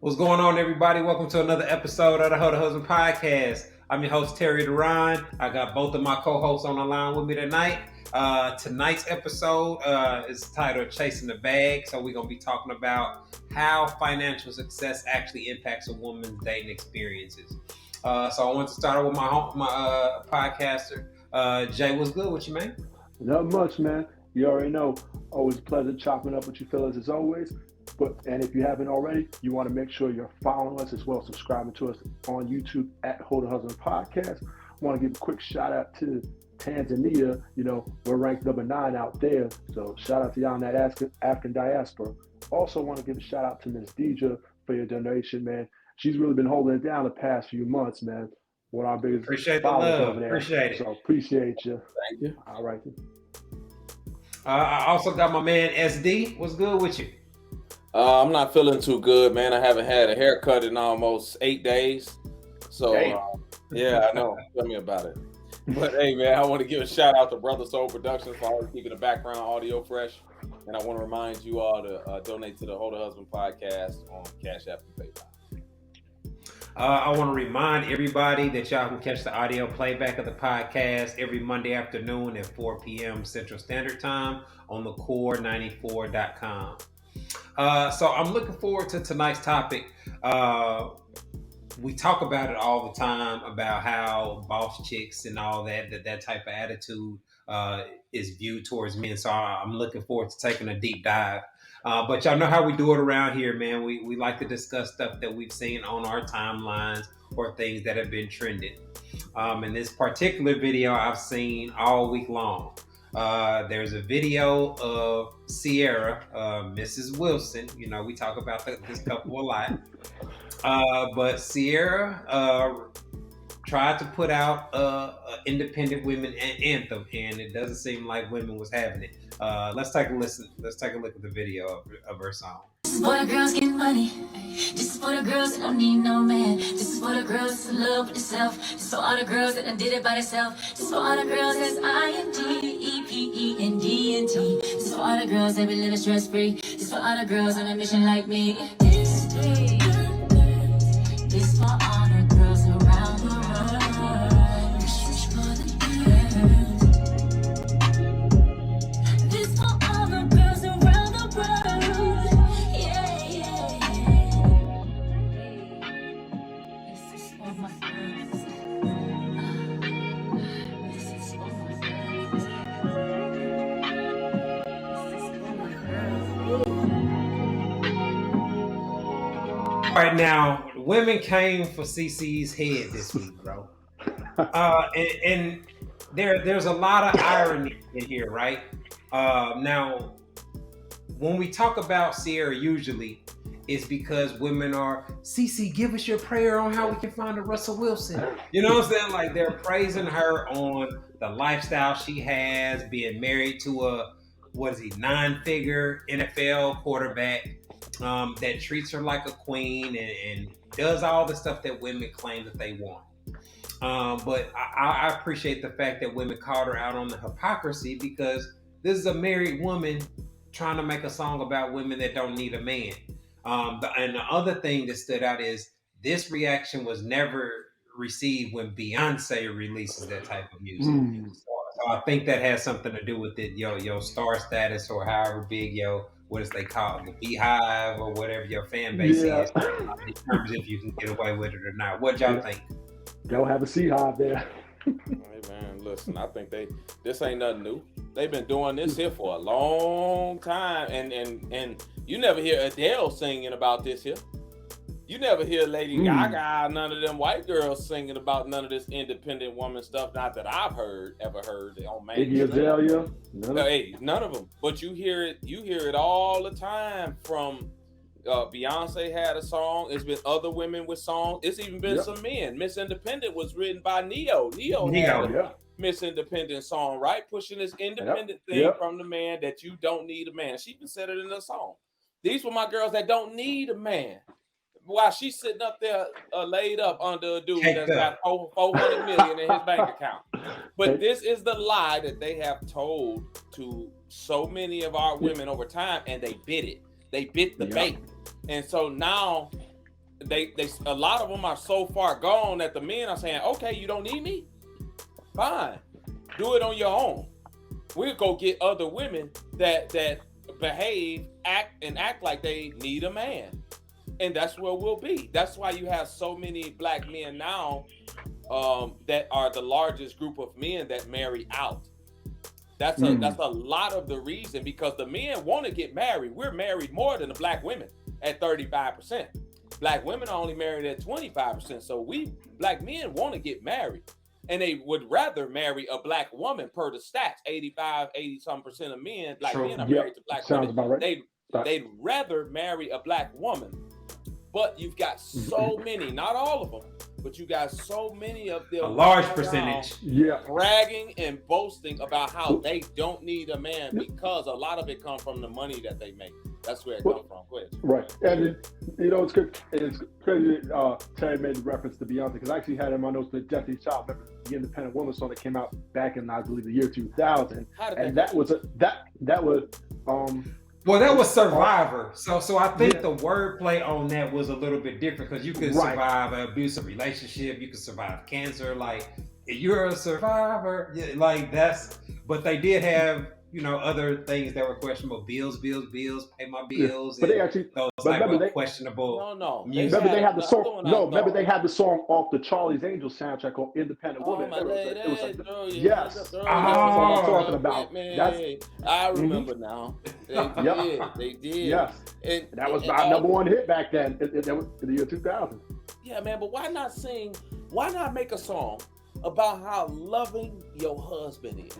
What's going on, everybody? Welcome to another episode of the Ho to Husband Podcast. I'm your host, Terry Duran. I got both of my co-hosts on the line with me tonight. Tonight's episode is titled Chasing the Bag. So we're going to be talking about how financial success actually impacts a woman's dating experiences. So I want to start with my podcaster. Jay, what's good with you, man? Not much, man. You already know. Always a pleasure chopping up with you fellas as always. And if you haven't already, you want to make sure you're following us as well, subscribing to us on YouTube at hoetohusbandpodcast. I want to give a quick shout out to Tanzania. You know, we're ranked number 9 out there. So shout out to y'all in that African diaspora. Also want to give a shout out to Ms. Deidre for your donation, man. She's really been holding it down the past few months, man. One of our biggest Appreciate the followers love. over there. Appreciate it. So appreciate you. Thank you. All right. I also got my man SD. What's good with you? I'm not feeling too good, man. I haven't had a haircut in almost 8 days. So, yeah, I know. Tell me about it. But, hey, man, I want to give a shout-out to Brother Soul Productions for always keeping the background audio fresh. And I want to remind you all to donate to the Ho to Husband podcast on Cash App and PayPal. I want to remind everybody that y'all can catch the audio playback of the podcast every Monday afternoon at 4 p.m. Central Standard Time on thecore94.com. So I'm looking forward to tonight's topic. We talk about it all the time about how boss chicks and all that type of attitude is viewed towards men. So I'm looking forward to taking a deep dive. But y'all know how we do it around here, man. We like to discuss stuff that we've seen on our timelines or things that have been trending. In this particular video I've seen all week long. There's a video of Sierra, Mrs. Wilson. You know, we talk about this couple a lot. But Sierra tried to put out an independent women anthem, and it doesn't seem like women was having it. Let's take a listen. Let's take a look at the video of her song. This is for the girls getting money. This is for the girls that don't need no man. This is for the girls that's in love with themselves. This is for all the girls that done did it by themselves. This is for all the girls that's INDEPENDENT. This is for all the girls that be living stress free. This is for all the girls on a mission like me. This is for all the girls around the world. This is for the girls. This is for all the girls around the world. Right now, women came for CC's head this week, bro. And there's a lot of irony in here, right? Now, when we talk about Sierra, usually it's because women are, CC, give us your prayer on how we can find a Russell Wilson. You know what I'm saying? Like, they're praising her on the lifestyle she has, being married to a 9-figure NFL quarterback that treats her like a queen and does all the stuff that women claim that they want. But I appreciate the fact that women called her out on the hypocrisy, because this is a married woman trying to make a song about women that don't need a man. And the other thing that stood out is this reaction was never received when Beyonce releases that type of music. So I think that has something to do with it, your star status, or however big what is they call it, the beehive, or whatever your fan base is, in terms if you can get away with it or not. What y'all think? Don't have a sea hive there. Hey, man, listen, I think this ain't nothing new. They've been doing this here for a long time, and you never hear Adele singing about this here. You never hear Lady Gaga, none of them white girls singing about none of this independent woman stuff. Not that I've ever heard on Iggy Azalea, none of them. But you hear it all the time from Beyonce had a song. It's been other women with songs. It's even been some men. Miss Independent was written by Neo. Neo had a Miss Independent song, right? Pushing this independent thing from the man that you don't need a man. She even said it in the song. These were my girls that don't need a man. While she's sitting up there laid up under a dude that's got $400 million in his bank account. But this is the lie that they have told to so many of our women over time, and they bit it. They bit the bait. And so now they a lot of them are so far gone that the men are saying, okay, you don't need me, fine, do it on your own. We'll go get other women that behave, act like they need a man, and that's where we'll be. That's why you have so many black men now that are the largest group of men that marry out. That's a lot of the reason, because the men want to get married. We're married more than the black women at 35%. Black women are only married at 25%. So we black men want to get married. And they would rather marry a black woman per the stats. 80-some% of men, black men are married to black Sounds women. about right. They'd rather marry a black woman. But you've got so many, not all of them, but you got so many of them, a large percentage, bragging and boasting about how they don't need a man, because a lot of it comes from the money that they make. That's where it comes from. Go ahead. Right, and it's good. It's crazy. Terry made the reference to Beyonce, because I actually had in my notes the Destiny's Child, the Independent Woman song that came out back in, I believe, the year 2000, and that was well, that was Survivor. So I think the wordplay on that was a little bit different, because you could survive an abusive relationship, you could survive cancer. Like, you're a survivor. Like, that's. But they did have, other things that were questionable. Bills, pay my bills. But they actually, those type of questionable. Music. Remember they had the song. Remember they had the song off the Charlie's Angels soundtrack called "Independent Woman." It was like, yes. That's what I'm talking about. I remember now. They did. Yes. And that was my number one hit back then. That was in the year 2000. Yeah, man. But why not sing? Why not make a song about how loving your husband is?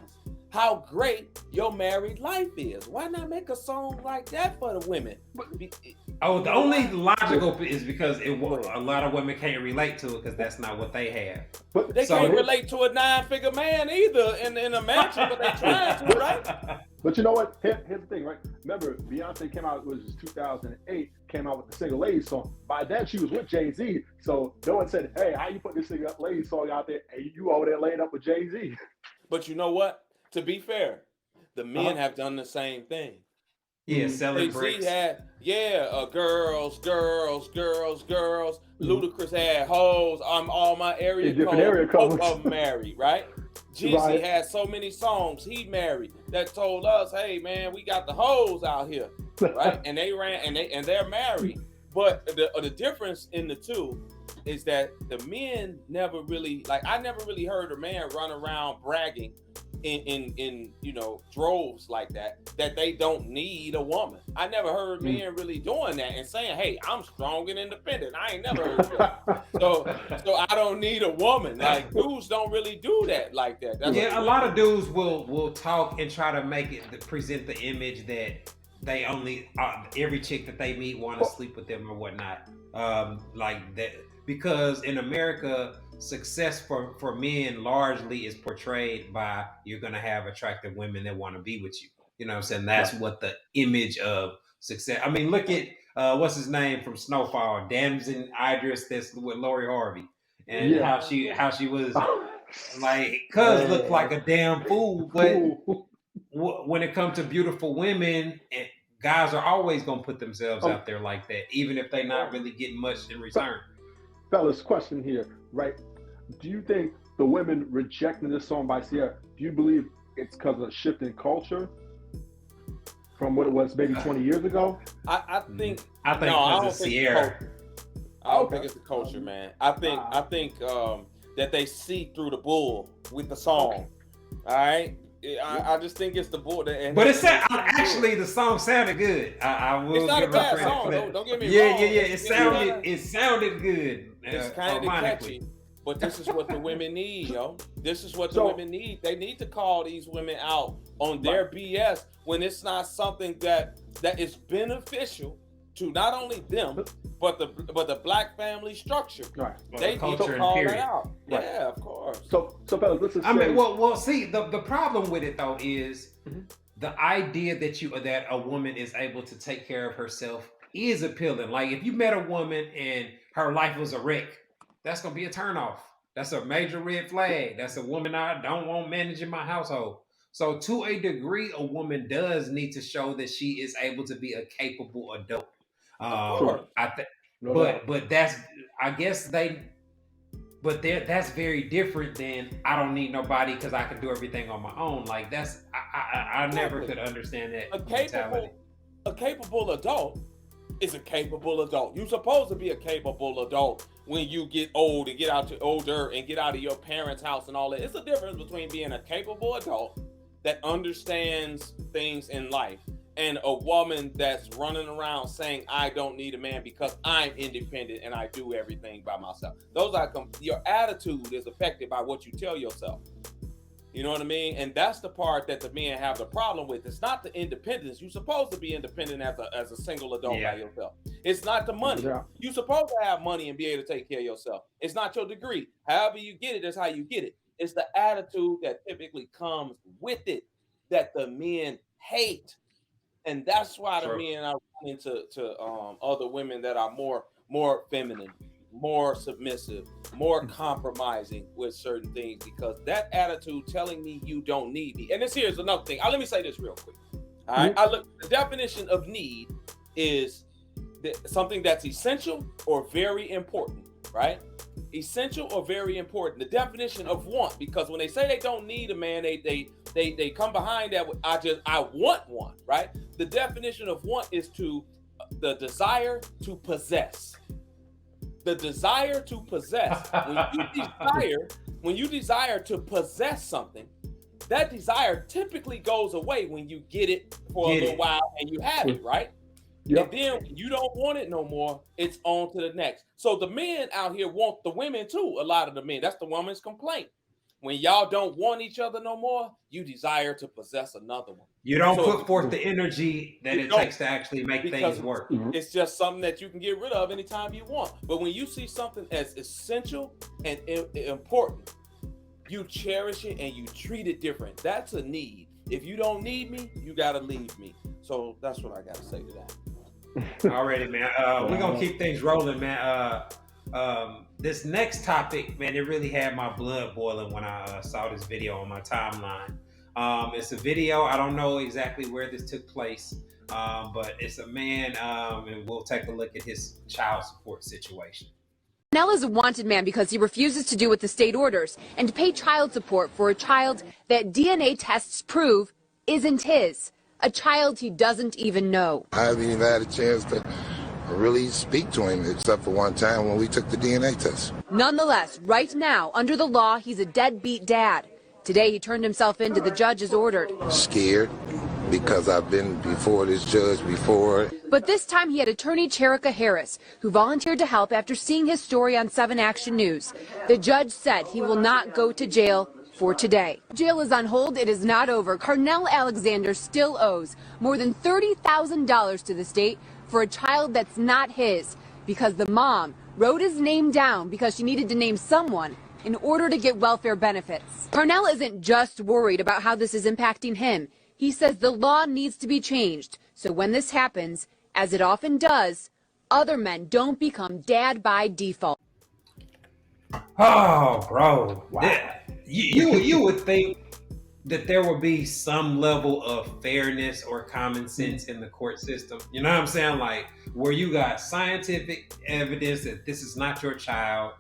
How great your married life is. Why not make a song like that for the women? The only logical is because a lot of women can't relate to it, because that's not what they have. But they can't relate to a 9-figure man either in a mansion, but they trying to, right? But you know what? Here's the thing, right? Remember, Beyonce came out, it was 2008, came out with the Single Ladies song. By then, she was with Jay-Z. So no one said, hey, how you put this Single Ladies song out there, and you over there laying up with Jay-Z? But you know what? To be fair, the men have done the same thing. Yeah, selling bricks. Had, girls. Ludacris had hoes. All my area codes are married, right? Jeezy had so many songs he married that told us, hey man, we got the hoes out here, right? And they ran and they're married. But the difference in the two is that the men never really, I never really heard a man run around bragging in droves like that they don't need a woman. I never heard men really doing that and saying, hey, I'm strong and independent. I ain't never heard that. So I don't need a woman. Like, dudes don't really do that like that. That's a lot of dudes will talk and try to make it present the image that they only every chick that they meet want to sleep with them or whatnot, like that, because in America, success for men largely is portrayed by, you're going to have attractive women that want to be with you. You know what I'm saying? That's what the image of success. I mean, look at what's his name from Snowfall, Damson Idris, that's with Lori Harvey, and how she was like, cuz looked like a damn fool. But when it comes to beautiful women, guys are always going to put themselves out there like that, even if they're not really getting much in return. Fellas, question here, right? Do you think the women rejecting this song by Sierra, do you believe it's because of a shift in culture from what it was maybe 20 years ago? I think because of Sierra. I don't think it's the culture, man. I think that they see through the bull with the song. All right. I just think it's the bull. But actually the song sounded good. I will. It's not a bad song. Don't get me wrong. Yeah. It sounded good. It's kind of catchy. But this is what the women need, yo. This is what the women need. They need to call these women out on their BS when it's not something that is beneficial to not only them, but the black family structure. Right. They need to call that out. Right. Yeah, of course. So fellas, listen. See, the problem with it though is the idea that a woman is able to take care of herself is appealing. Like, if you met a woman and her life was a wreck, that's gonna be a turnoff. That's a major red flag. That's a woman I don't want managing my household. So to a degree, a woman does need to show that she is able to be a capable adult. No doubt. but that's, I guess that's very different than I don't need nobody because I can do everything on my own. Like that's I never could understand that mentality. A capable adult is a capable adult. You're supposed to be a capable adult when you get old and get out to older and get out of your parents' house and all that. It's a difference between being a capable adult that understands things in life and a woman that's running around saying, I don't need a man because I'm independent and I do everything by myself. Your attitude is affected by what you tell yourself. You know what I mean? And that's the part that the men have the problem with. It's not the independence. You're supposed to be independent as a single adult by yourself. It's not the money. Yeah. You're supposed to have money and be able to take care of yourself. It's not your degree. However you get it, that's how you get it. It's the attitude that typically comes with it that the men hate. And that's why the men are running to other women that are more feminine, more submissive, more compromising with certain things, because that attitude telling me you don't need me. And here's another thing. Let me say this real quick. All right. The definition of need is something that's essential or very important, right? Essential or very important. The definition of want, because when they say they don't need a man, they come behind that with, I want one, right? The definition of want is the desire to possess. The desire to possess. When you desire to possess something, that desire typically goes away when you get it for a little while and you have it, right? Yep. And then when you don't want it no more, it's on to the next. So the men out here want the women too. A lot of the men, that's the woman's complaint. When y'all don't want each other no more, you desire to possess another one. You don't put forth the energy that it takes to actually make things work. It's just something that you can get rid of anytime you want. But when you see something as essential and important, you cherish it and you treat it different. That's a need. If you don't need me, you got to leave me. So that's what I got to say to that. Alrighty, man. We're going to keep things rolling, man. This next topic, man, it really had my blood boiling when I saw this video on my timeline. It's a video. I don't know exactly where this took place, but it's a man, and we'll take a look at his child support situation. Cornell is a wanted man because he refuses to do what the state orders and pay child support for a child that DNA tests prove isn't his, a child he doesn't even know. I haven't even had a chance to really speak to him, except for one time when we took the DNA test. Nonetheless, right now, under the law, he's a deadbeat dad. Today, he turned himself in to the judge as ordered. Scared because I've been before this judge before. But this time he had attorney Cherika Harris, who volunteered to help after seeing his story on 7 Action News. The judge said he will not go to jail for today. Jail is on hold. It is not over. Cornell Alexander still owes more than $30,000 to the state for a child that's not his, because the mom wrote his name down because she needed to name someone in order to get welfare benefits. Cornell isn't just worried about how this is impacting him. He says the law needs to be changed so when this happens, as it often does, other men don't become dad by default. Oh, bro. Wow. You would think that there would be some level of fairness or common sense in the court system. You know what I'm saying? Like, where you got scientific evidence that this is not your child,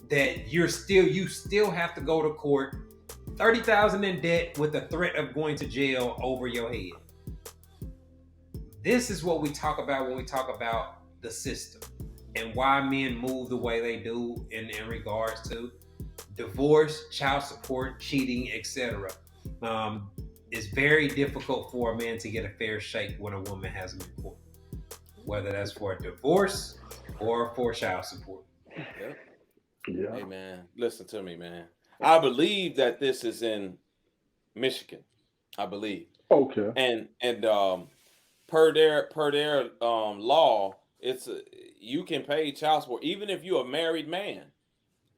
that you still have to go to court, $30,000 in debt with the threat of going to jail over your head. This is what we talk about when we talk about the system and why men move the way they do in regards to divorce, child support, cheating, etc. It's very difficult for a man to get a fair shake when a woman has him in court, whether that's for a divorce or for child support. Yeah. Hey man, listen to me, man. I believe that this is in Michigan. I believe. Okay. And per their law, you can pay child support even if you're a married man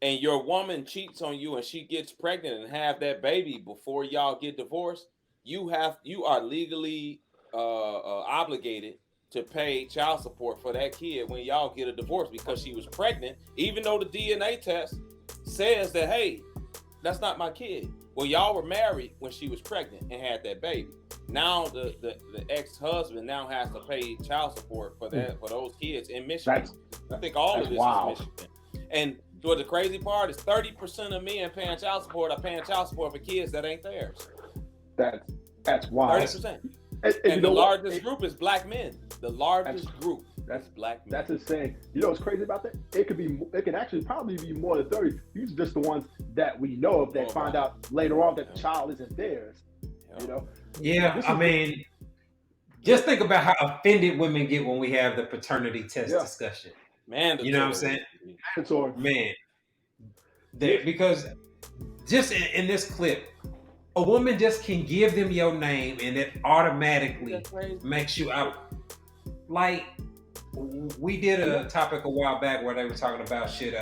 and your woman cheats on you and she gets pregnant and have that baby before y'all get divorced. You are legally obligated to pay child support for that kid when y'all get a divorce because she was pregnant, even though the DNA test says that, hey, that's not my kid. Well, y'all were married when she was pregnant and had that baby. Now the ex-husband now has to pay child support for those kids in Michigan. I think all of this is Michigan. And the crazy part is 30% of men paying child support are paying child support for kids that ain't theirs. That's wild. 30%. And the largest group is black men. The largest group. That's black men. That's insane. You know what's crazy about that? It can actually probably be more than 30. These are just the ones that we know of that find out later on that the child isn't theirs. You know? Yeah, I mean, just think about how offended women get when we have the paternity test discussion. Man, you know what I'm saying? Mandatory. Man, because just in this clip, a woman just can give them your name and it automatically makes you out. Like, we did a topic a while back where they were talking about should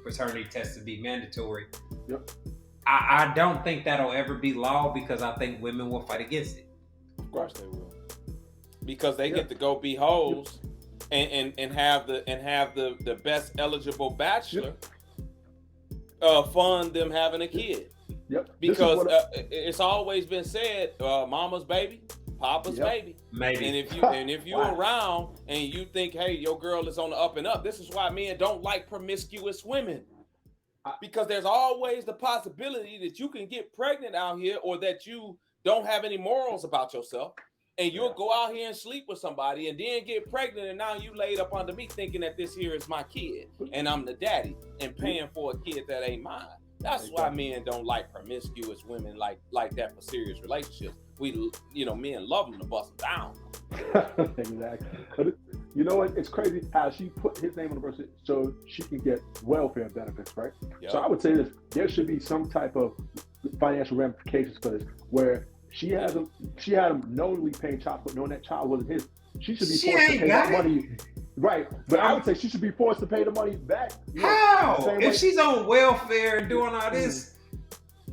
paternity tests be mandatory. Yep. I don't think that'll ever be law because I think women will fight against it. Of course they will, because they get to go be hoes and have the best eligible bachelor fund them having a kid. Yep. Because it's always been said, mama's baby, papa's baby. Maybe. And if you're around and you think, hey, your girl is on the up and up, this is why men don't like promiscuous women. Because there's always the possibility that you can get pregnant out here, or that you don't have any morals about yourself, and you'll go out here and sleep with somebody and then get pregnant, and now you laid up under me thinking that this here is my kid and I'm the daddy and paying for a kid that ain't mine. That's why men don't like promiscuous women like that for serious relationships. Men love them to bust them down. Exactly. But you know what? It's crazy how she put his name on the birth certificate so she can get welfare benefits, right? Yep. So I would say this: there should be some type of financial ramifications for this, where she had him knowingly paying child support, knowing that child wasn't his. She should be forced to pay that money. Right, but I would say she should be forced to pay the money back. How? If she's on welfare and doing all this,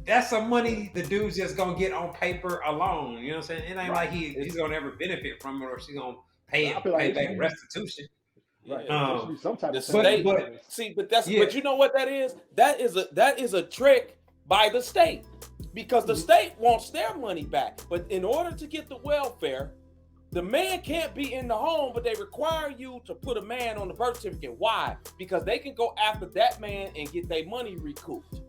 that's some money the dude's just gonna get on paper alone. You know what I'm saying? It ain't like he's gonna ever benefit from it, or she's gonna pay back restitution. Right. There should be some type of state. But you know what that is? That is a trick by the state, because the state wants their money back. But in order to get the welfare, the man can't be in the home, but they require you to put a man on the birth certificate. Why? Because they can go after that man and get their money recouped.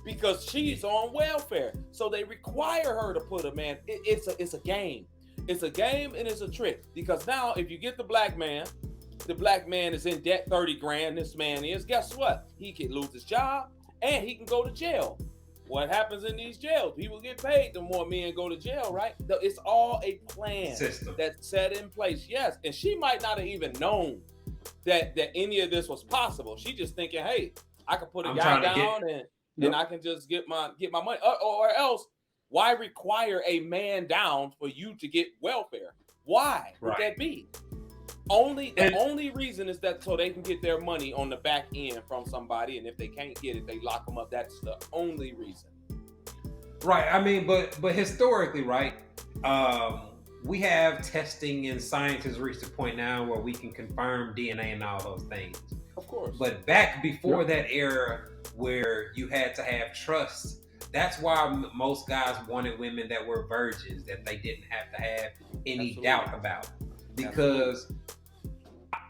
Because she's on welfare. So they require her to put a man. It's a game. It's a game and it's a trick. Because now if you get the black man is in debt 30 grand, this man is, guess what? He can lose his job and he can go to jail. What happens in these jails? People get paid the more men go to jail, right? It's all a plan that's set in place. Yes, and she might not have even known that any of this was possible. She just thinking, hey, I can put a guy down and I can just get my money. Or else, why require a man down for you to get welfare? Why would that be? The only reason is that so they can get their money on the back end from somebody, and if they can't get it, they lock them up. That's the only reason. Right. I mean, but historically, right? We have testing, and science has reached a point now where we can confirm DNA and all those things. Of course. But back before that era, where you had to have trust, that's why most guys wanted women that were virgins, that they didn't have to have any doubt about, because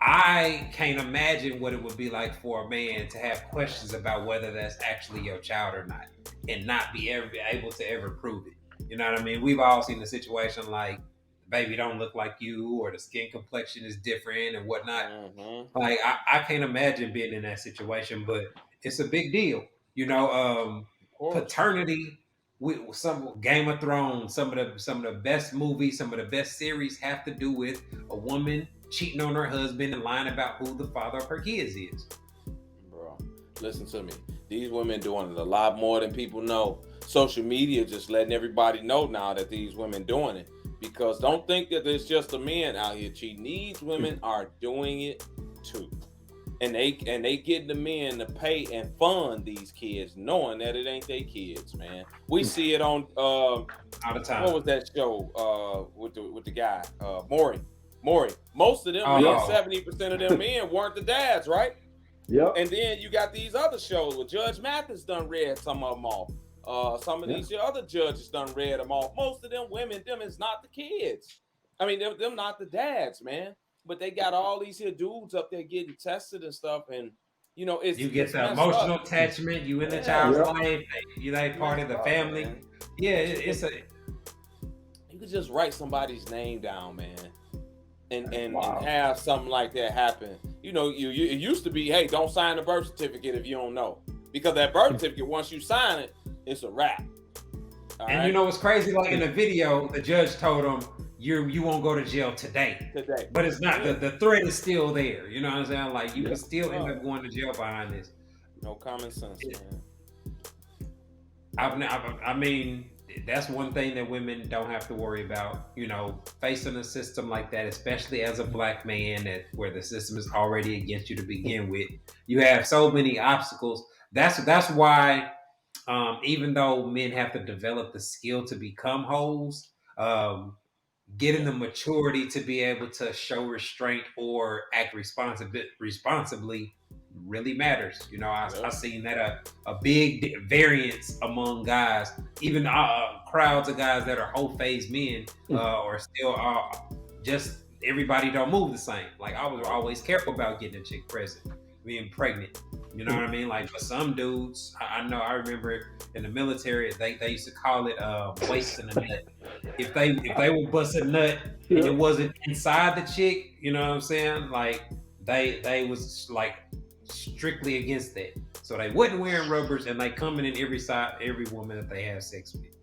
I can't imagine what it would be like for a man to have questions about whether that's actually your child or not, and not be able to ever prove it. You know what I mean? We've all seen the situation like, the baby don't look like you, or the skin complexion is different and whatnot. Mm-hmm. Like, I can't imagine being in that situation, but it's a big deal. You know, paternity, with some Game of Thrones, some of the best movies, some of the best series have to do with a woman cheating on her husband and lying about who the father of her kids is. Bro, listen to me. These women doing it a lot more than people know. Social media just letting everybody know now that these women doing it. Because don't think that it's just the men out here cheating. These women are doing it too. And they getting the men to pay and fund these kids, knowing that it ain't their kids, man. We see it on all the time. What was that show with the guy? Maury. Most of them men, 70% of them men weren't the dads, right? Yep. And then you got these other shows where Judge Mathis done read some of them off. Some of these other judges done read them all. Most of them women, them is not the kids. I mean, them not the dads, man. But they got all these here dudes up there getting tested and stuff, and you know, you get it's the messed emotional up. attachment. You in the Yeah. child's Yeah. life. You like part of the family. Man. Yeah, it's a. You could just write somebody's name down, man, and Wow. have something like that happen. You know, it used to be, hey, don't sign the birth certificate if you don't know, because that birth certificate, once you sign it, it's a wrap. All And right? you know what's crazy? Like in the video, the judge told him you won't go to jail today. But it's not. Yeah. The threat is still there. You know what I'm saying? Like you Yeah. can still end up going to jail behind this. No common sense, man. I mean, that's one thing that women don't have to worry about. You know, facing a system like that, especially as a black man, where the system is already against you to begin with. You have so many obstacles. That's why, even though men have to develop the skill to become hoes, getting the maturity to be able to show restraint or act responsibly really matters. You know, I've seen that a big variance among guys, even crowds of guys that are whole phase men, or still just everybody don't move the same. Like I was always careful about getting a chick being pregnant. You know what I mean? Like for some dudes, I know I remember in the military they used to call it wasting a nut. If they would bust a nut and it wasn't inside the chick, you know what I'm saying? Like they was like strictly against that. So they wasn't wearing rubbers and they coming in every woman that they have sex with.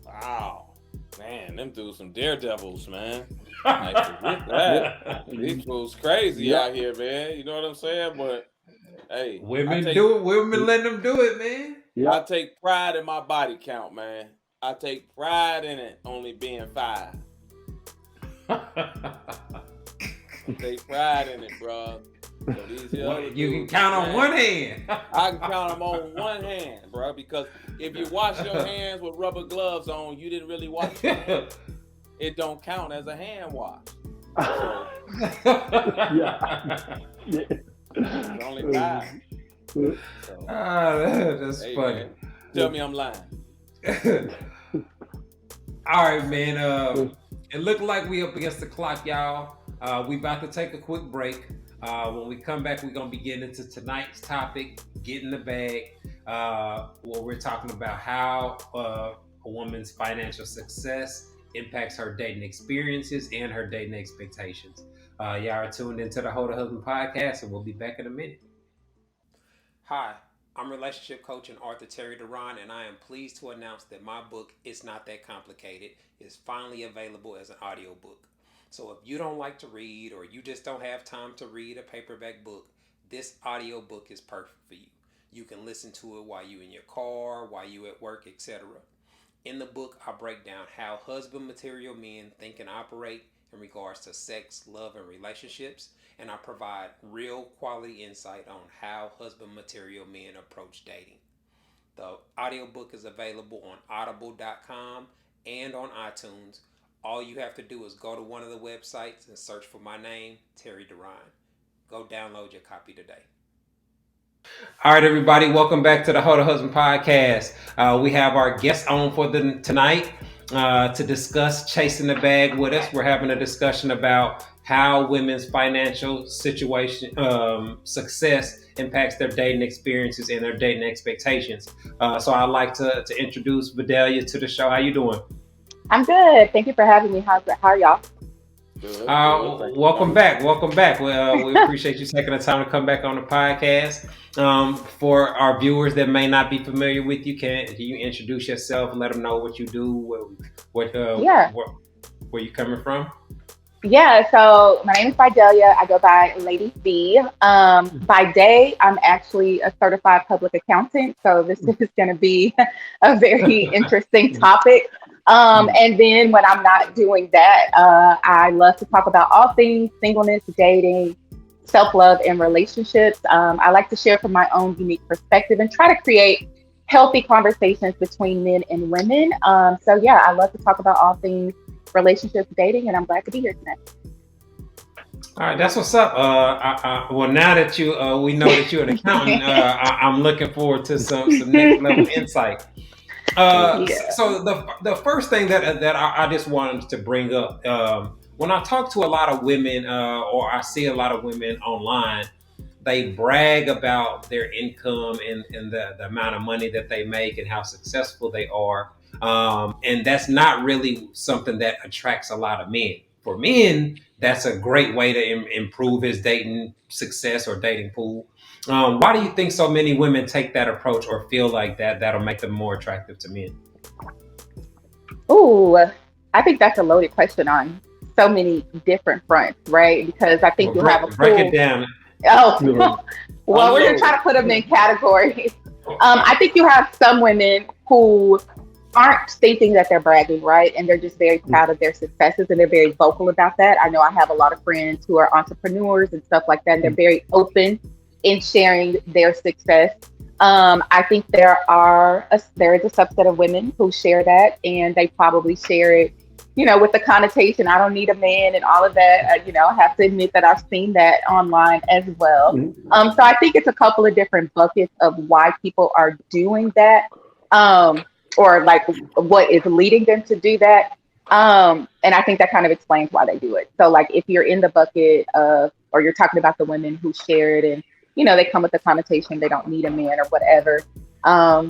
Wow. Man, them dudes some daredevils, man. Like, forget that. These fools crazy out here, man. You know what I'm saying? But hey, women do it. Women letting them do it, man. Yeah. I take pride in my body count, man. I take pride in it only being 5. Take pride in it, bro. So these you can count on one hand. I can count them on one hand, bro. Because if you wash your hands with rubber gloves on, you didn't really wash your hands. It don't count as a hand wash. So, it's only 5. So, That's funny. Man, tell me I'm lying. All right, man. It looked like we up against the clock, y'all. We about to take a quick break. When we come back, we're gonna be getting into tonight's topic, get in the bag. Where we're talking about how a woman's financial success impacts her dating experiences and her dating expectations. Y'all are tuned into the Hold a Husband podcast, and we'll be back in a minute. Hi, I'm relationship coach and author Terry Duran, and I am pleased to announce that my book, It's Not That Complicated, is finally available as an audiobook. So if you don't like to read or you just don't have time to read a paperback book, this audiobook is perfect for you. You can listen to it while you're in your car, while you're at work, etc. In the book, I break down how husband material men think and operate in regards to sex, love, and relationships, and I provide real quality insight on how husband material men approach dating. The audiobook is available on audible.com and on iTunes. All you have to do is go to one of the websites and search for my name, Terry Duran. Go download your copy today. All right, everybody, welcome back to the Hold a Husband podcast. We have our guest on for tonight to discuss chasing the bag with us. We're having a discussion about how women's financial situation, success impacts their dating experiences and their dating expectations. So I'd like to introduce Vidalia to the show. How you doing? I'm good. Thank you for having me. How are y'all? Good. Welcome back. Well, we appreciate you taking the time to come back on the podcast. For our viewers that may not be familiar with you, can you introduce yourself and let them know what you do, where you coming from? Yeah, so my name is Vidalia. I go by Lady V. By day, I'm actually a certified public accountant, so this is going to be a very interesting topic. And then when I'm not doing that, I love to talk about all things singleness, dating, self-love, and relationships. I like to share from my own unique perspective and try to create healthy conversations between men and women. So yeah, I love to talk about all things relationships, dating, and I'm glad to be here tonight. All right, that's what's up. Well, now that we know that you're an accountant, I'm looking forward to some next level insight. Yeah. So the first thing that I just wanted to bring up, when I talk to a lot of women, or I see a lot of women online, they brag about their income and the amount of money that they make and how successful they are. And that's not really something that attracts a lot of men. For men, that's a great way to improve his dating success or dating pool. Why do you think so many women take that approach or feel like that'll make them more attractive to men? Ooh, I think that's a loaded question on so many different fronts, right? Because I think Well, you have a break it pool. down. Oh, No. well, we're gonna Unload. try to put them in categories. I think you have some women who aren't thinking that they're bragging, right? And they're just very proud of their successes and they're very vocal about that. I know I have a lot of friends who are entrepreneurs and stuff like that, and they're very open in sharing their success. I think there is a subset of women who share that, and they probably share it, with the connotation, I don't need a man and all of that. I have to admit that I've seen that online as well. So I think it's a couple of different buckets of why people are doing that, or like what is leading them to do that. And I think that kind of explains why they do it. So like if you're in the bucket of, or you're talking about the women who share it and, they come with the connotation they don't need a man or whatever. I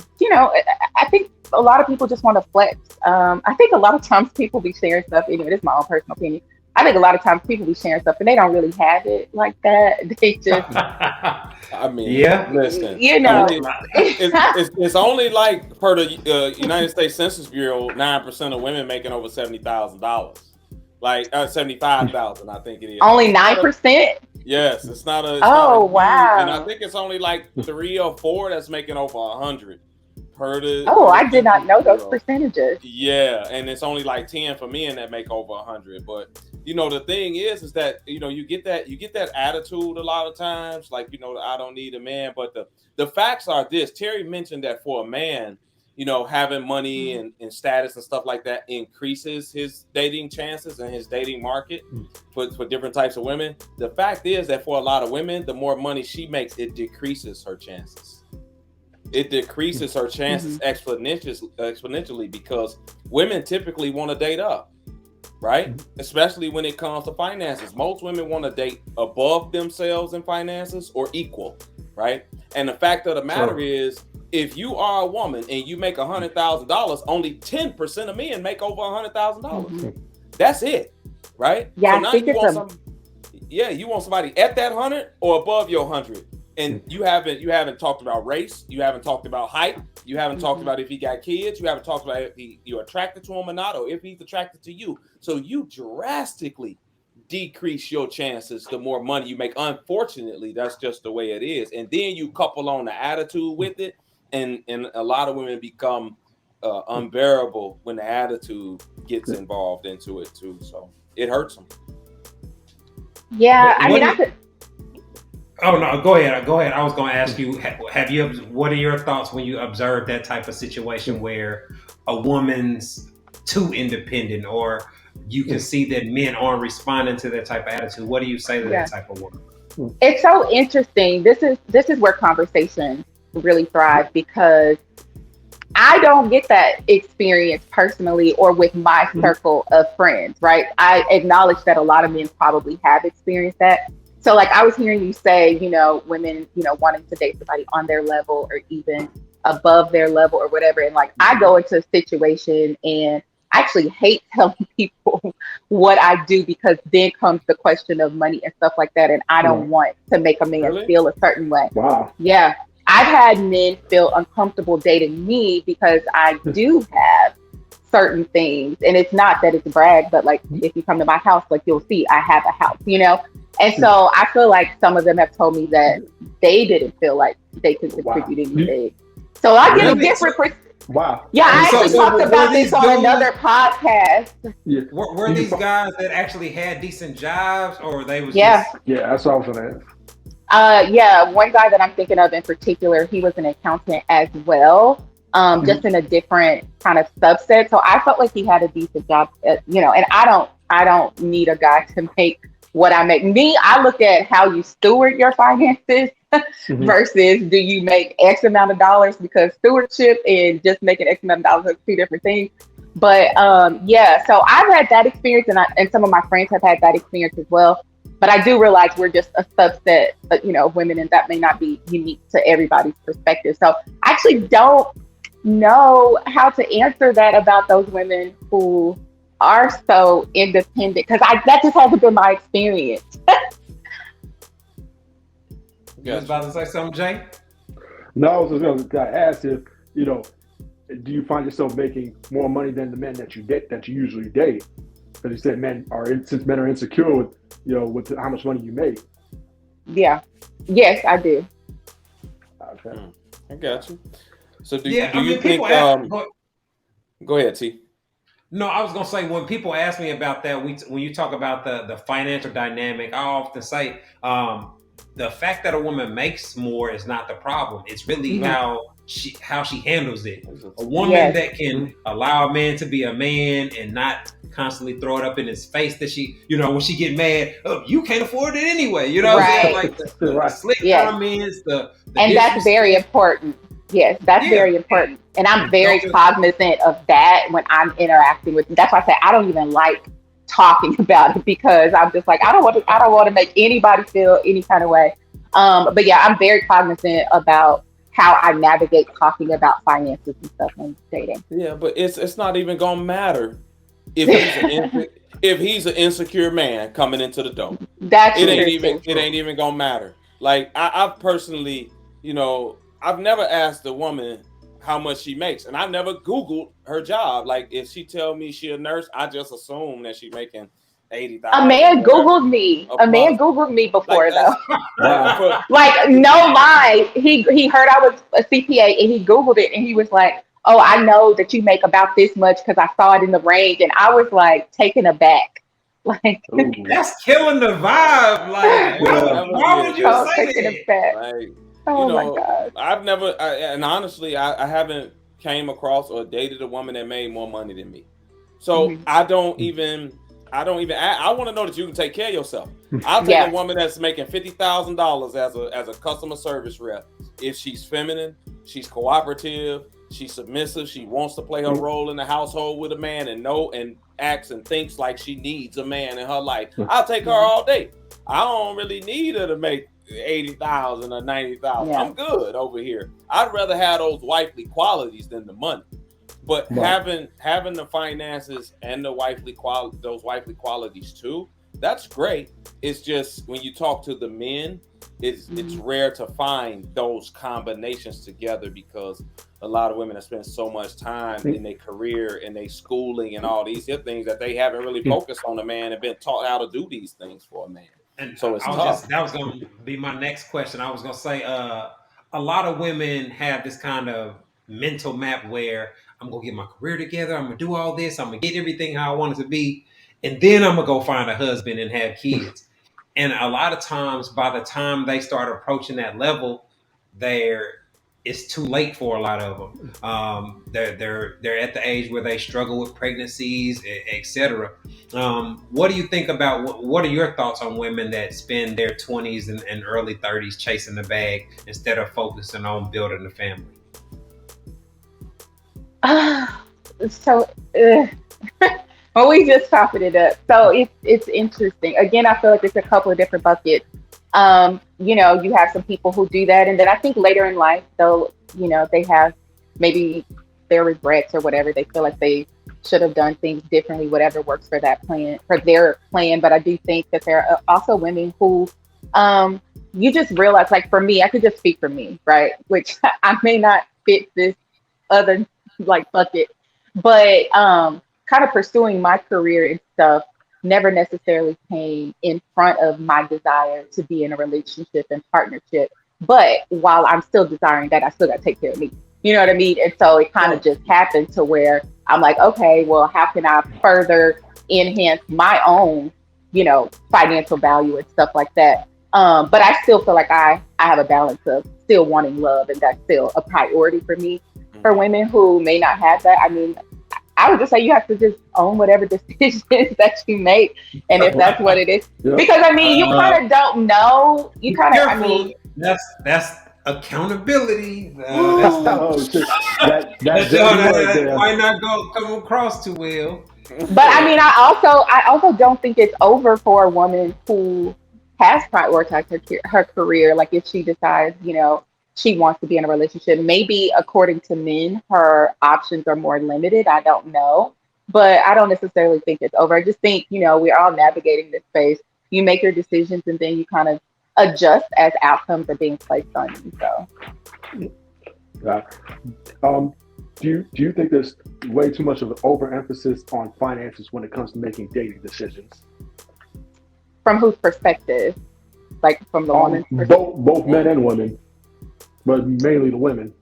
think a lot of people just want to flex. I think a lot of times people be sharing stuff, this is my own personal opinion. I think a lot of times people be sharing stuff and they don't really have it like that. They just, I mean, Yeah. listen, it's only like per the United States Census Bureau, 9% of women making over $70,000, like $75,000, I think it is. only 9%. Yes, it's not a. Wow. And I think it's only like 3 or 4 that's making over 100. Per the. Oh, I did not know those percentages. Yeah, and it's only like 10 for men that make over 100. But the thing is that you get that attitude a lot of times, like I don't need a man. But the facts are this. Terry mentioned that for a man, having money and status and stuff like that increases his dating chances and his dating market for different types of women. The fact is that for a lot of women, the more money she makes, it decreases her chances. It decreases her chances exponentially because women typically want to date up, right? Especially when it comes to finances. Most women want to date above themselves in finances or equal, right? And the fact of the matter is, if you are a woman and you make $100,000, only 10% of men make over $100,000. That's it, right? Yeah, so I now think you want somebody at that 100 or above your 100. And you haven't talked about race, you haven't talked about height, you haven't talked about if he got kids, you haven't talked about if you're attracted to him or not, or if he's attracted to you. So you drastically decrease your chances the more money you make. Unfortunately, that's just the way it is. And then you couple on the attitude with it, and a lot of women become unbearable when the attitude gets involved into it too. So it hurts them. Yeah, I mean, I could. Oh no, go ahead. I was going to ask you, what are your thoughts when you observe that type of situation where a woman's too independent, or you can see that men aren't responding to that type of attitude? What do you say to that type of woman? It's so interesting. This is where conversation really thrives, because I don't get that experience personally or with my circle of friends, right? I acknowledge that a lot of men probably have experienced that. So like I was hearing you say, women, wanting to date somebody on their level or even above their level or whatever. And like I go into a situation and I actually hate telling people what I do, because then comes the question of money and stuff like that. And I don't want to make a man feel a certain way. Wow. Yeah. I've had men feel uncomfortable dating me because I do have certain things. And it's not that it's a brag, but like if you come to my house, like you'll see I have a house, And so I feel like some of them have told me that they didn't feel like they could contribute anything. So I get a different Wow. Yeah, I actually talked about this on another podcast. Yeah. Were these guys that actually had decent jobs, or they was Yeah, that's what I was gonna ask. Yeah, one guy that I'm thinking of in particular, he was an accountant as well, just in a different kind of subset. So I felt like he had a decent job, and I don't need a guy to make what I make. Me, I look at how you steward your finances versus do you make X amount of dollars, because stewardship and just making X amount of dollars are two different things. But yeah, so I've had that experience, and some of my friends have had that experience as well. But I do realize we're just a subset, of women, and that may not be unique to everybody's perspective. So I actually don't know how to answer that about those women who are so independent, because that just hasn't been my experience. You was about to say something, Jay? No, I was just going to ask if, do you find yourself making more money than the men that you usually date? Because you said since men are insecure with, with how much money you make. Yeah. Yes, I do. Okay. I got you. So do Yeah, you think? Go ahead, T. No, I was gonna say, when people ask me about that, when you talk about the financial dynamic, I often say the fact that a woman makes more is not the problem. It's really how she handles it. A woman that can allow a man to be a man and not constantly throw it up in his face that she, when she get mad, oh, you can't afford it anyway. You know what I'm saying? Like the slick comments, and that's very important. Yes, that's very important. And I'm very cognizant of that when I'm interacting with them. That's why I say I don't even like talking about it, because I'm just like, I don't want to make anybody feel any kind of way. But yeah, I'm very cognizant about how I navigate talking about finances and stuff when dating. Yeah, but it's not even gonna matter if he's an insecure man coming into the door. It ain't even gonna matter. Like I've personally, I've never asked a woman how much she makes, and I've never Googled her job. Like, if she tell me she a nurse, I just assume that she making $80,000. A man Googled me. A man Googled me before, though. Like, no lie, he heard I was a CPA, and he Googled it, and he was like, "Oh, I know that you make about this much because I saw it in the range," and I was like taken aback. Like, that's killing the vibe. Like, why would you say that? Like, oh my God. I've never, and honestly, I haven't came across or dated a woman that made more money than me. So I don't even, I want to know that you can take care of yourself. I'll take a woman that's making $50,000 as a customer service rep. If she's feminine, she's cooperative, she's submissive, she wants to play her role in the household with a man and acts and thinks like she needs a man in her life. I'll take her all day. I don't really need her to make 80,000 or 90,000. I'm good over here. I'd rather have those wifely qualities than the money. But having the finances and those wifely qualities too, that's great. It's just when you talk to the men, it's rare to find those combinations together, because a lot of women have spent so much time in their career and their schooling and all these other things that they haven't really focused on a man and been taught how to do these things for a man. And so it's tough. That was going to be my next question. I was going to say, a lot of women have this kind of mental map where I'm going to get my career together. I'm going to do all this. I'm going to get everything how I want it to be. And then I'm going to go find a husband and have kids. And a lot of times, by the time they start approaching that level, it's too late for a lot of them. They're at the age where they struggle with pregnancies, etc. What do you think about, what are your thoughts on women that spend their 20s and early 30s chasing the bag instead of focusing on building a family? Well, we just topping it up. So it's interesting. Again, I feel like it's a couple of different buckets. You have some people who do that, and then I think later in life, they'll, they have maybe their regrets or whatever. They feel like they should have done things differently, whatever works for their plan. But I do think that there are also women who, you just realize, like for me, I could just speak for me, right? Which I may not fit this other bucket, but kind of pursuing my career and stuff never necessarily came in front of my desire to be in a relationship and partnership. But while I'm still desiring that, I still got to take care of me. You know what I mean? And so it kind of just happened to where I'm like, okay, well, how can I further enhance my own, financial value and stuff like that? But I still feel like I have a balance of still wanting love, and that's still a priority for me. For women who may not have that, I mean, I would just say you have to just own whatever decisions that you make, and if that's what it is, Yep. because I mean, you kind of don't know. You kind of, I Careful. mean, That's accountability. Oh, shit. That dirty word that there. might not come across too well. but I mean, I also don't think it's over for a woman who has prioritized her career. Like if she decides, she wants to be in a relationship, maybe according to men, her options are more limited. I don't know, but I don't necessarily think it's over. I just think, we're all navigating this space. You make your decisions and then you kind of adjust as outcomes are being placed on you. So, Do you think there's way too much of an overemphasis on finances when it comes to making dating decisions? from whose perspective? Like from the woman's perspective? Both men and women, but mainly the women.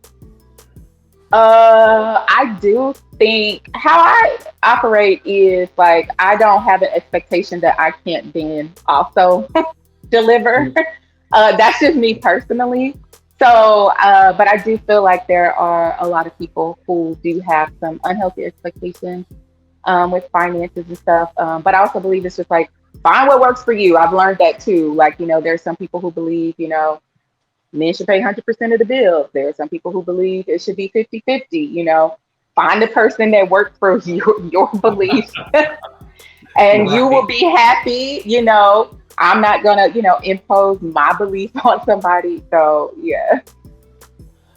I do think how I operate is like I don't have an expectation that I can't then also deliver. That's just me personally. So, but I do feel like there are a lot of people who do have some unhealthy expectations with finances and stuff. But I also believe it's just like find what works for you. I've learned that too. Like, there's some people who believe, men should pay 100% of the bills. There are some people who believe it should be 50-50. Find a person that works for your beliefs and you will be happy. I'm not gonna, impose my beliefs on somebody. So yeah.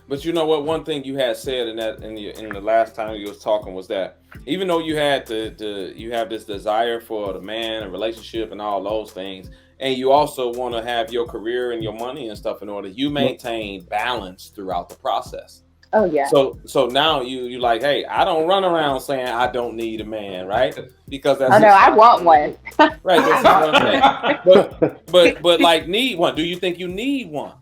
But you know what? One thing you had said in the last time you was talking was that even though you had you have this desire for the man and relationship and all those things, and you also want to have your career and your money and stuff in order, you maintain balance throughout the process. Oh yeah. So now you like, hey, I don't run around saying I don't need a man, right? Because that's I want one. Right. That's what I'm saying. But like need one. Do you think you need one?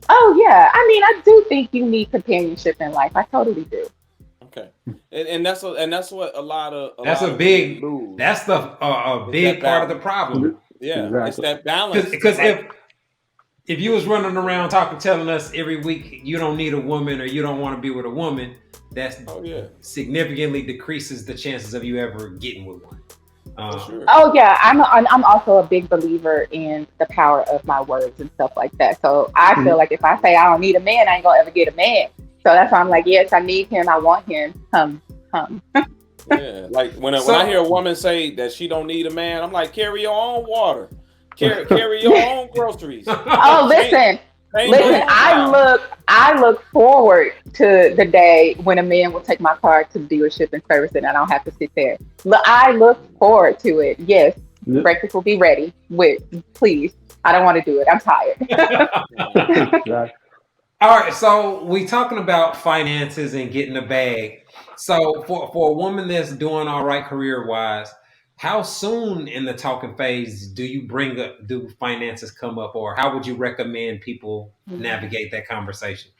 Oh yeah. I mean, I do think you need companionship in life. I totally do. Okay. And that's what a lot of that's a big part of the problem. Yeah, exactly. It's that balance. Because if you was running around telling us every week you don't need a woman or you don't want to be with a woman, that significantly decreases the chances of you ever getting with one. Sure. Oh yeah, I'm also a big believer in the power of my words and stuff like that. So I feel like if I say I don't need a man, I ain't gonna ever get a man. So that's why I'm like, yes, I need him. I want him. Come. Yeah, like when I hear a woman say that she don't need a man, I'm like, carry your own water, carry your own groceries. Oh, listen. I look forward to the day when a man will take my car to the dealership and service it, and I don't have to sit there. I look forward to it. Yes, breakfast will be ready. Please, I don't want to do it. I'm tired. All right, so we talking about finances and getting a bag. So for a woman that's doing all right career-wise, how soon in the talking phase do finances come up, or how would you recommend people navigate that conversation?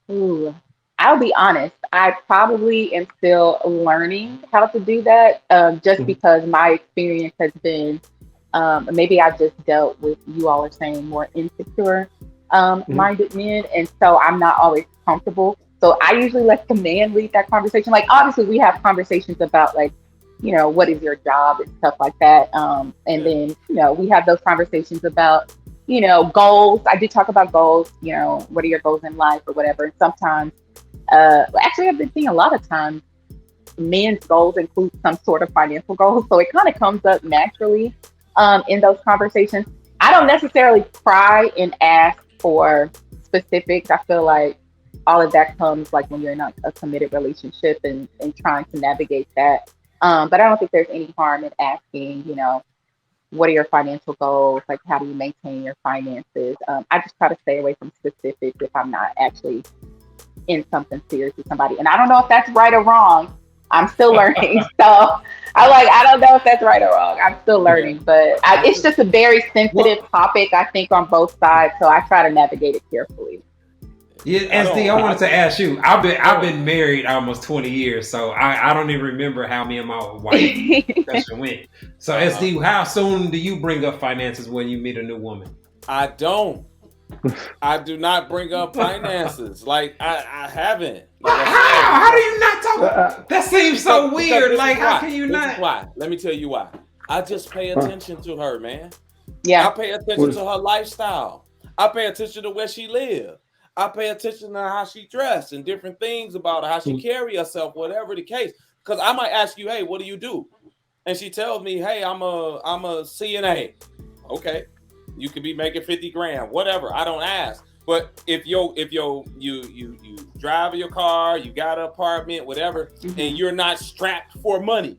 Ooh, I'll be honest. I probably am still learning how to do that, just because my experience has been, maybe I just dealt with, you all are saying, more insecure minded men, and so I'm not always comfortable. So I usually let the man lead that conversation. Like obviously we have conversations about like, what is your job and stuff like that. And then, we have those conversations about, goals. I do talk about goals, what are your goals in life or whatever. And sometimes, actually I've been seeing a lot of times men's goals include some sort of financial goals. So it kind of comes up naturally in those conversations. I don't necessarily pry and ask for specifics. I feel like all of that comes like when you're in a committed relationship and trying to navigate that. But I don't think there's any harm in asking, what are your financial goals? Like, how do you maintain your finances? I just try to stay away from specifics if I'm not actually in something serious with somebody. And I don't know if that's right or wrong. I'm still learning. So I don't know if that's right or wrong. I'm still learning, but it's just a very sensitive topic, I think, on both sides. So I try to navigate it carefully. Yeah, SD, I wanted to ask you. I've been married almost 20 years, so I don't even remember how me and my wife discussion went. So SD, how soon do you bring up finances when you meet a new woman? I don't. I do not bring up finances. Like I haven't. How do you not talk? That seems so weird. Like, how can you not? Why? Let me tell you why. I just pay attention to her, man. Yeah. I pay attention to her lifestyle. I pay attention to where she lives. I pay attention to how she dressed and different things about her, how she carry herself, whatever the case. Because I might ask you, hey, what do you do? And she tells me, hey, I'm a CNA. Okay. You could be making 50 grand, whatever. I don't ask. But if you drive your car, you got an apartment, whatever, and you're not strapped for money,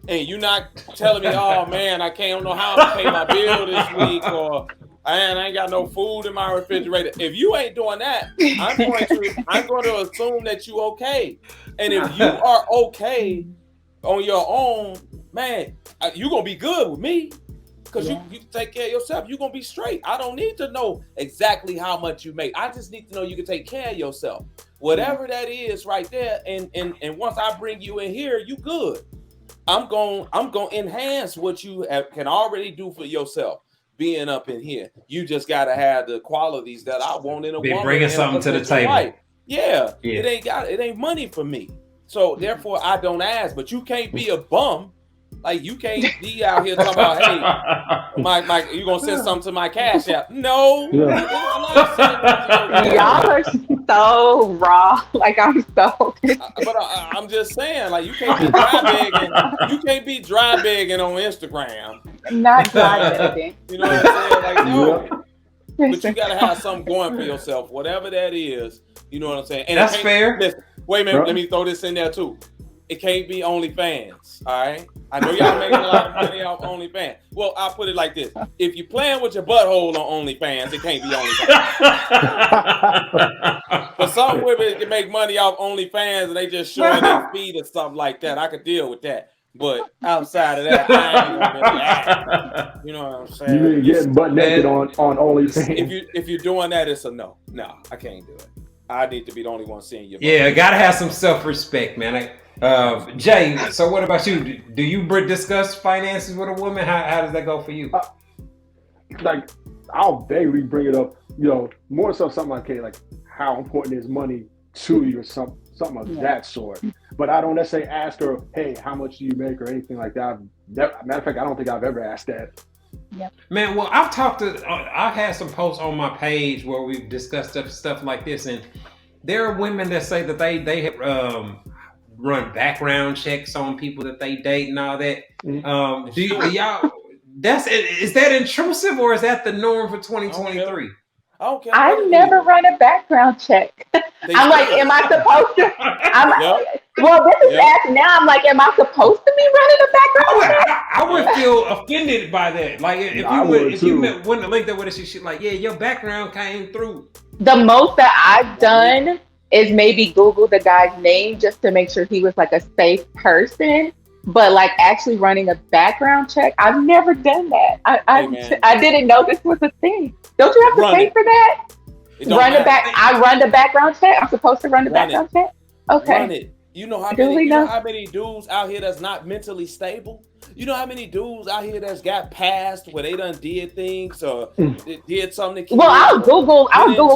and you're not telling me, oh man, I don't know how to pay my bill this week, or I ain't got no food in my refrigerator. If you ain't doing that, I'm going to assume that you okay. And if you are okay on your own, man, you're gonna be good with me. Because you take care of yourself, you're gonna be straight. I don't need to know exactly how much you make. I just need to know you can take care of yourself. Whatever that is right there, and once I bring you in here, you good. I'm gonna enhance what you can already do for yourself. Being up in here, you just gotta have the qualities that I want in a woman. Bringing something to the table. Right. Yeah, it ain't money for me. So therefore, I don't ask. But you can't be a bum. Like, you can't be out here talking about, hey, my you gonna send something to my Cash App? No. Y'all are so raw. Like, I'm so. But I'm just saying, like, you can't be dry begging on Instagram. Not dry begging. You know what I'm saying? Like, no. But you gotta have something going for yourself, whatever that is. You know what I'm saying? And that's fair. Listen, wait a minute, let me throw this in there too. It can't be OnlyFans, all right? I know y'all making a lot of money off OnlyFans. Well, I'll put it like this. If you're playing with your butthole on OnlyFans, it can't be OnlyFans. But some women can make money off OnlyFans and they just showing their feet or something like that. I could deal with that. But outside of that, I ain't gonna really act. You know what I'm saying? You mean getting butt naked on OnlyFans? If you're doing that, it's a no. No, I can't do it. I need to be the only one seeing you. Yeah, gotta have some self-respect, man. Jay, so what about you? Do you discuss finances with a woman? How does that go for you? Like, I'll vaguely bring it up, more so something like, hey, like, how important is money to you or something of that sort. But I don't necessarily ask her, hey, how much do you make or anything like that. Matter of fact, I don't think I've ever asked that. Yep. Man, well, I've had some posts on my page where we've discussed stuff like this, and there are women that say that they run background checks on people that they date and all that. Do y'all? Is that intrusive or is that the norm for 2023? Okay. I've never run a background check. I'm like, am I supposed to? Well, this is asking now. I'm like, am I supposed to be running a background check? I would feel offended by that. Like, if you went to link that with us, she's like, yeah, your background came through. The most that I've done is maybe Google the guy's name just to make sure he was like a safe person. But like actually running a background check, I've never done that. I didn't know this was a thing. Don't you have to pay for that? I run the background check. I'm supposed to run the background check. Okay. Run it. You know how many dudes out here that's not mentally stable? You know how many dudes out here that's got past where they done did things or did something? Well, I'll Google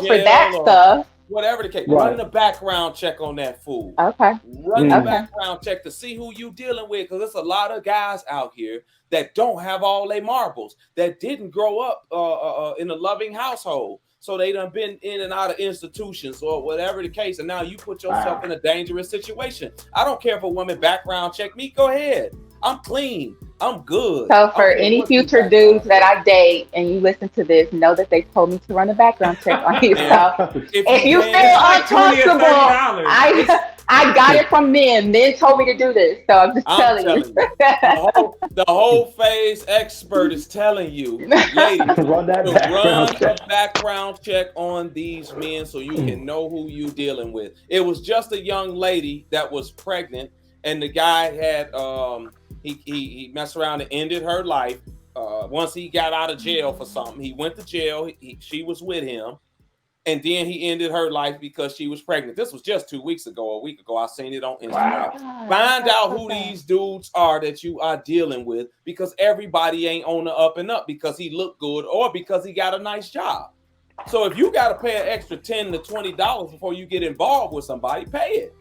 for that stuff. Whatever the case, run the background check on that fool. Okay. Run the background check to see who you dealing with, because there's a lot of guys out here that don't have all their marbles, that didn't grow up in a loving household. So they done been in and out of institutions or whatever the case, and now you put yourself in a dangerous situation. I don't care if a woman background check me. Go ahead. I'm clean. I'm good. So for any future dudes that I date and you listen to this, know that they told me to run a background check on you. So if you feel uncomfortable, I got it from them. Men told me to do this. So I'm just telling you. The whole phase expert is telling you, ladies, run a background check on these men so you can know who you dealing with. It was just a young lady that was pregnant, and the guy had he messed around and ended her life. Once he got out of jail for something, he went to jail. She was with him, and then he ended her life because she was pregnant. This was just 2 weeks ago, a week ago. I seen it on Instagram. Wow. Find out who these dudes are that you are dealing with, because everybody ain't on the up and up because he looked good or because he got a nice job. So if you got to pay an extra $10 to $20 before you get involved with somebody, pay it.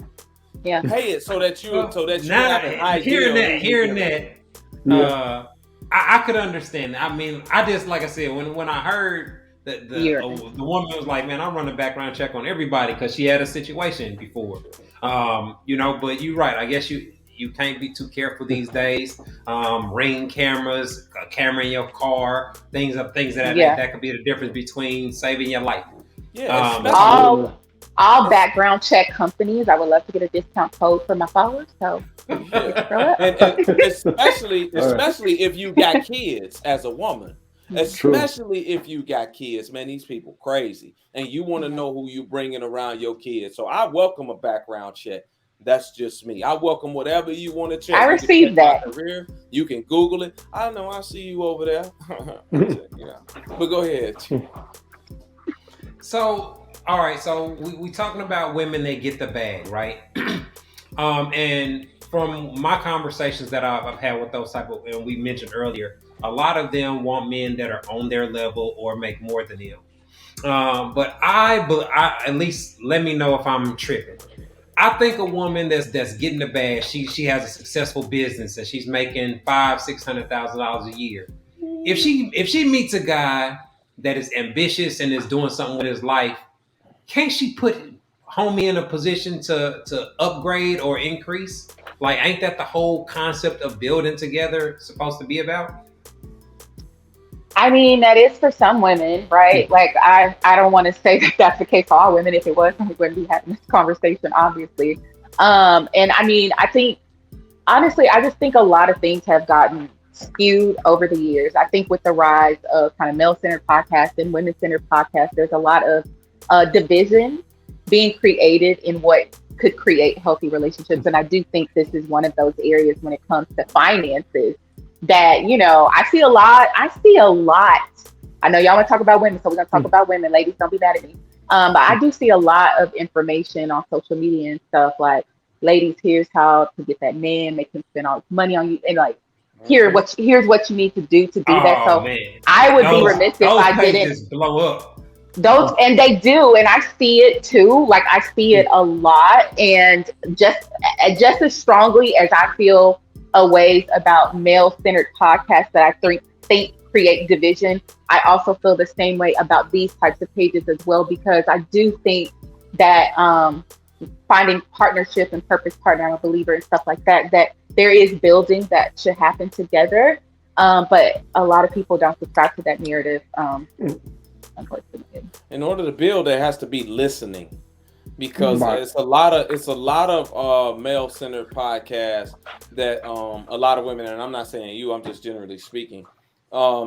Yeah. Pay it so that you now, have an idea. Hearing that, I could understand that. I mean, I just, like I said, when I heard that the woman was like, man, I'm running a background check on everybody because she had a situation before. You know, but you're right. I guess you can't be too careful these days. Ring cameras, a camera in your car, things that could be the difference between saving your life. Yeah, all background check companies. I would love to get a discount code for my followers. So, and especially if you got kids as a woman. Especially if you got kids, man, these people crazy, and you want to know who you bringing around your kids. So I welcome a background check. That's just me. I welcome whatever you want to check. I received that. Career. You can Google it. I know. I see you over there. Yeah, but go ahead. So, all right. So we talking about women that get the bag, right? And from my conversations that I've had with those type of, and we mentioned earlier, a lot of them want men that are on their level or make more than them. But I at least let me know if I'm tripping. I think a woman that's getting the bag, she has a successful business and she's making $500,000-$600,000 a year. If she meets a guy that is ambitious and is doing something with his life, can't she put homie in a position to upgrade or increase? Like, ain't that the whole concept of building together supposed to be about? I mean, that is for some women, right? Like, I don't want to say that that's the case for all women. If it was, we wouldn't be having this conversation, obviously. And I mean, I think, honestly, I just think a lot of things have gotten skewed over the years. I think with the rise of kind of male-centered podcasts and women-centered podcasts, there's a lot of division being created in what could create healthy relationships. And I do think this is one of those areas when it comes to finances that, you know, I see a lot. I know y'all want to talk about women, so we're going to talk about women. Ladies, don't be mad at me. But I do see a lot of information on social media and stuff like, ladies, here's how to get that man, make him spend all his money on you. And like, here's what you need to do that. So man. I would be remiss if I didn't blow up. Those, and they do, and I see it too. Like, I see it a lot, and just as strongly as I feel a ways about male-centered podcasts that I think create division, I also feel the same way about these types of pages as well, because I do think that finding partnership and purpose partner, I'm a believer and stuff like that, that there is building that should happen together. But a lot of people don't subscribe to that narrative. Unfortunately. In order to build, there has to be listening, because it's a lot of male-centered podcasts that a lot of women, and I'm not saying you, I'm just generally speaking,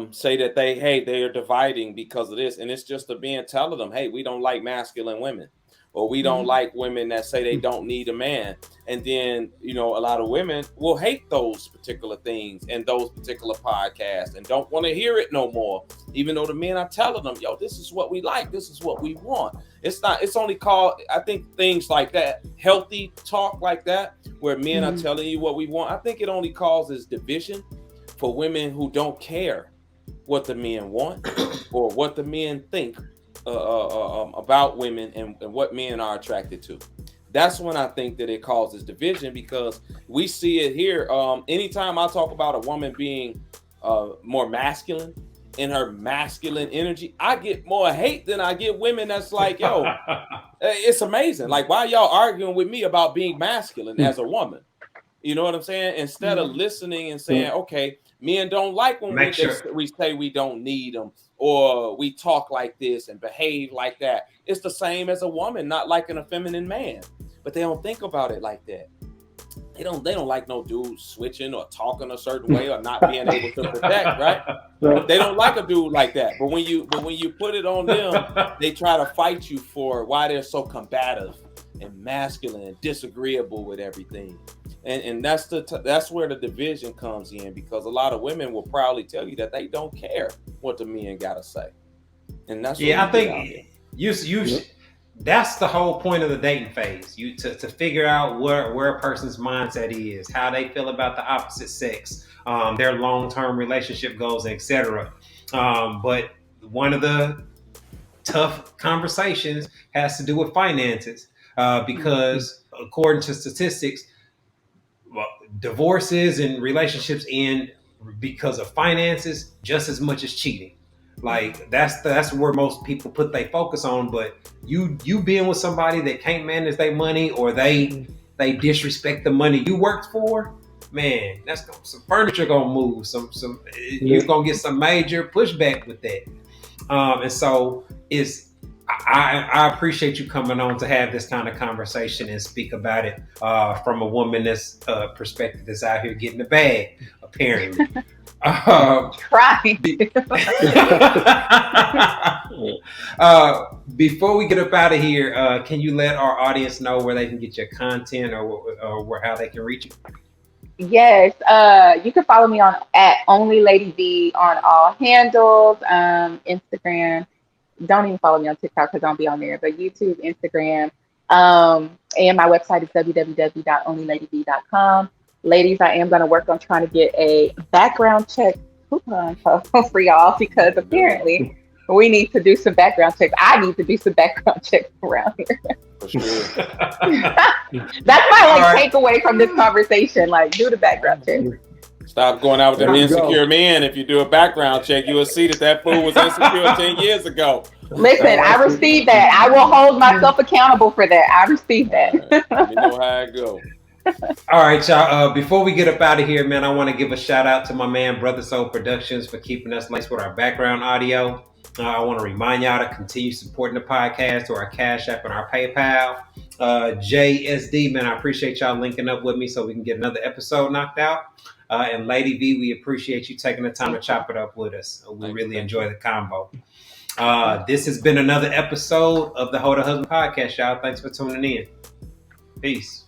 say that they are dividing because of this, and it's just a man telling them, hey, we don't like masculine women, or we don't like women that say they don't need a man. And then, you know, a lot of women will hate those particular things and those particular podcasts and don't want to hear it no more, even though the men are telling them, yo, this is what we like, this is what we want. It's only called, I think, things like that, healthy talk like that, where men are telling you what we want. I think it only causes division for women who don't care what the men want or what the men think about women and what men are attracted to. That's when I think that it causes division, because we see it here. Anytime I talk about a woman being more masculine, in her masculine energy, I get more hate than I get women that's like, yo, it's amazing. Like, why y'all arguing with me about being masculine as a woman? You know what I'm saying? Instead of listening and saying, okay, men don't like when we say we don't need them, or we talk like this and behave like that. It's the same as a woman not liking a feminine man, but they don't think about it like that. They don't like no dude switching or talking a certain way or not being able to protect, right? They don't like a dude like that. But when you put it on them, they try to fight you for why they're so combative and masculine and disagreeable with everything. And that's where the division comes in, because a lot of women will proudly tell you that they don't care what the men gotta say. And that's I think that's the whole point of the dating phase. You to figure out where a person's mindset is, how they feel about the opposite sex, their long-term relationship goals, etc. But one of the tough conversations has to do with finances, because according to statistics, well, divorces and relationships end because of finances just as much as cheating. Like that's where most people put their focus on. But you being with somebody that can't manage their money, or they disrespect the money you worked for, man, that's some furniture gonna move. You're gonna get some major pushback with that. And so I appreciate you coming on to have this kind of conversation and speak about it from a woman that's perspective that's out here getting the bag, apparently. Try. Before we get up out of here, can you let our audience know where they can get your content, or how they can reach you? Yes, you can follow me on at Only Lady V on all handles, Instagram. Don't even follow me on TikTok because I don't be on there, but YouTube, Instagram, and my website is www.onlyladyv.com. Ladies, I am going to work on trying to get a background check coupon code for y'all, because apparently we need to do some background checks. I need to do some background checks around here. For sure. That's my takeaway from this conversation. Like, do the background check. Stop going out with them insecure men. If you do a background check, you will see that fool was insecure 10 years ago. Listen, I received that. I will hold myself accountable for that. I received that. You know how it go. All right, y'all. Before we get up out of here, man, I want to give a shout out to my man, Brother Soul Productions, for keeping us laced with our background audio. I want to remind y'all to continue supporting the podcast through our Cash App and our PayPal. JSD, man, I appreciate y'all linking up with me so we can get another episode knocked out. And Lady V, we appreciate you taking the time to chop it up with us. We really enjoy the combo. This has been another episode of the Ho to Husband podcast, y'all. Thanks for tuning in. Peace.